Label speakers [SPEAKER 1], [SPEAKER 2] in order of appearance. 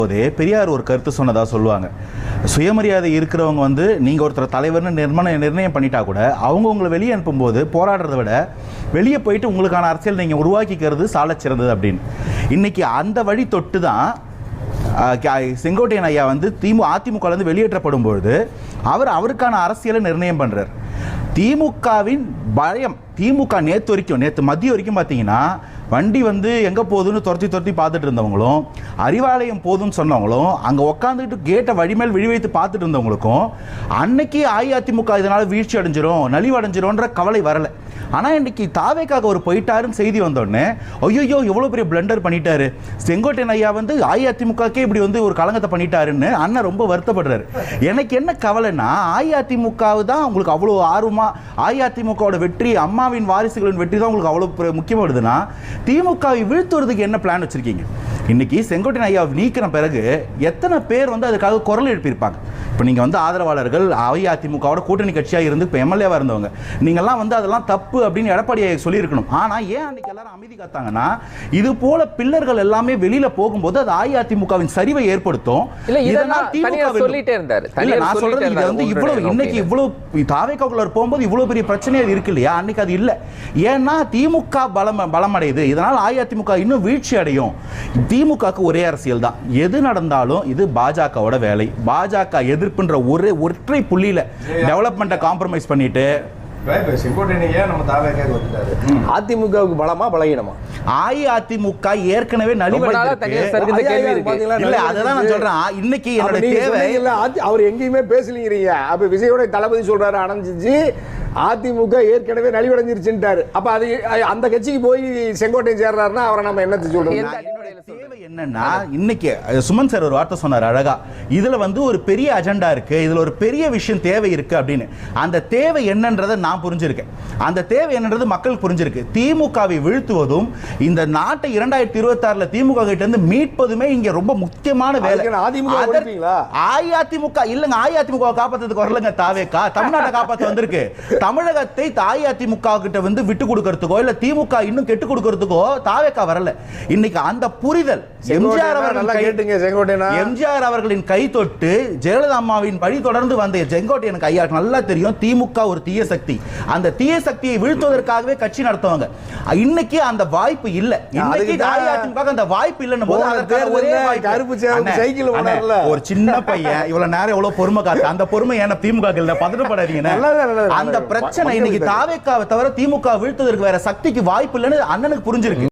[SPEAKER 1] போதே பெரியார் ஒரு கருத்து சொன்னதா சொல்லுவாங்க. சுயமரியாதை இருக்கிறவங்க வந்து நீங்கள் ஒருத்தர் தலைவர்னு நிர்ணயம் பண்ணிட்டா கூட அவங்க உங்களை வெளியே அனுப்பும்போது போராடுறதை விட வெளியே போயிட்டு உங்களுக்கான அரசியல் நீங்கள் உருவாக்கிக்கிறது சாலச் சிறந்தது அப்படின்னு. இன்னைக்கு அந்த வழி தொட்டு தான் செங்கோட்டையன் ஐயா வந்து அதிமுகலேருந்து வெளியேற்றப்படும் பொழுது அவருக்கான அரசியலை நிர்ணயம் பண்ணுறார். திமுகவின் பயம், திமுக நேற்று மதியம் வரைக்கும் பார்த்தீங்கன்னா வண்டி வந்து எங்கே போகுதுன்னு துரத்தி பார்த்துட்டு இருந்தவங்களும், அறிவாலயம் போதுன்னு சொன்னவங்களும், அங்கே உட்காந்துக்கிட்டு கேட்டை வழிமேல் விழி வைத்து பார்த்துட்டு இருந்தவங்களுக்கும் அன்னைக்கு அஇஅதிமுக இதனால் வீழ்ச்சி அடைஞ்சிரும் நலிவடைஞ்சிரும்ன்ற கவலை வரலை. ஆனால் இன்றைக்கி தாவேக்காக ஒரு போயிட்டாருன்னு செய்தி வந்தோடனே ஐயோ எவ்வளோ பெரிய பிளண்டர் பண்ணிட்டாரு செங்கோட்டையன் ஐயா வந்து அஇஅதிமுகக்கே இப்படி வந்து ஒரு களங்கத்தை பண்ணிட்டாருன்னு அண்ணன் ரொம்ப வருத்தப்படுறாரு. எனக்கு என்ன கவலைன்னா அஇஅதிமுக தான் உங்களுக்கு அவ்வளோ ஆர்வமாக, அஇஅதிமுகவோட வெற்றி, அம்மாவின் வாரிசுகளின் வெற்றி தான் உங்களுக்கு அவ்வளோ முக்கியமானதுன்னா திமுகவை வீழ்த்துவதுக்கு என்ன பிளான் வச்சுருக்கீங்க? இன்றைக்கி செங்கோட்டையன் ஐயா நீக்கிற பிறகு எத்தனை பேர் வந்து அதுக்காக குரல் எழுப்பியிருப்பாங்க? இப்போ நீங்கள் வந்து ஆதரவாளர்கள் அஇஅதிமுகவோட கூட்டணி கட்சியாக இருந்து இப்போ எம்எல்ஏவாக இருந்தவங்க, நீங்கள்லாம் வந்து அதெல்லாம் தப்பு அப்படின்னு எடப்பாடியை சொல்லியிருக்கணும். ஆனால் ஏன் அன்றைக்கி எல்லாரும் அமைதி காத்தாங்கன்னா இது போல பில்லர்கள் எல்லாமே வெளியில் போகும்போது அது அஇஅதிமுகவின் சரிவை ஏற்படுத்தும். நான் சொல்றது இது வந்து இவ்வளவு இன்னைக்கு இவ்வளவு தாவேக்காக்குள்ள போகும்போது இவ்வளவு பெரிய பிரச்சனையா இருக்கு இல்லையா? அன்னைக்கு அது இல்லை. ஏன்னா திமுக பலமடையுது, இதனால் அஇஅதிமுக இன்னும் வீழ்ச்சி அடையும். திமுகவுக்கு ஒரே அரசியல் தான், எது நடந்தாலும் இது பாஜகவோட வேலை. பாஜக எதிர்ப்புன்ற ஒற்றை புள்ளியில டெவலப்மெண்ட்டை காம்ப்ரமைஸ் பண்ணிட்டு
[SPEAKER 2] அதிமுகவுக்கு பலமா பலகீனமா?
[SPEAKER 1] அஇஅதிமுக ஏற்கனவே இன்னைக்கு
[SPEAKER 2] அவர் எங்கேயுமே பேசலீங்க. அப்ப விஜயோட தளபதி சொல்றாரு அணைஞ்சிச்சு, அதிமுக ஏற்கனவே நலிவடைஞ்சிருச்சுட்டாரு. அப்ப அது அந்த கட்சிக்கு போய் செங்கோட்டையன் சேர்றாருன்னா அவரை நம்ம என்னத்தை சொல்றோம்?
[SPEAKER 1] தேவை என்னன்னா இன்னைக்கு சுமன் சார் ஒரு வார்த்தை சொன்னார் அழகா, இதுல வந்து ஒரு பெரிய அஜெண்டா இருக்கு, இதுல ஒரு பெரிய விஷயம் தேவை இருக்கு அப்படின்னு. அந்த தேவை என்னன்றதை நான் புரிஞ்சிருக்கேன், அந்த தேவை என்னன்றது மக்கள் புரிஞ்சிருக்கு. திமுகவை வீழ்த்துவதும் இந்த நாட்டை 2026 திமுக கிட்ட இருந்து மீட்பதுமே இங்க ரொம்ப முக்கியமான வேலை. அஇஅதிமுக இல்லங்க, அஇஅதிமுக காப்பாத்துறதுக்கு வரலங்க தாவேக்கா, தமிழ்நாட்டை காப்பாற்ற வந்திருக்கு. தமிழகத்தை அஇஅதிமுக கிட்ட வந்து விட்டு கொடுக்கறதுக்கோ இல்ல திமுக இன்னும் கெட்டு கொடுக்கறதுக்கோ தாவேக்கா வரல. இன்னைக்கு அந்த புரிதல் எம்ஜிஆர் அவர்களின் கை தொட்டு ஜெயலலிதா அம்மாவின் வழி தொடர்ந்து வந்த செங்கோட்டையனுக்கு ஐயா நல்லா தெரியும் திமுக ஒரு தீய சக்தி. அந்த தீய சக்தியை வீழ்த்துவதற்காகவே கட்சி நடத்துவாங்க. இன்னைக்கு அந்த வாய்ப்பு இல்ல. இன்னைக்கு அஇஅதிமுக அந்த வாய்ப்பு இல்லன்னு போது ஒரே ஒரு சின்ன பையன் இவ்வளவு நேரம் எவ்வளவு பொறுமை காத்து, அந்த பொறுமை ஏன்னா திமுக இல்ல, பதட்டப்படாதீங்க. அந்த பிரச்சனை இன்னைக்கு தாவேக்காவை தவிர திமுக வீழ்த்துவதற்கு வேற சக்திக்கு வாய்ப்பு இல்லைன்னு அண்ணனுக்கு புரிஞ்சிருக்கு.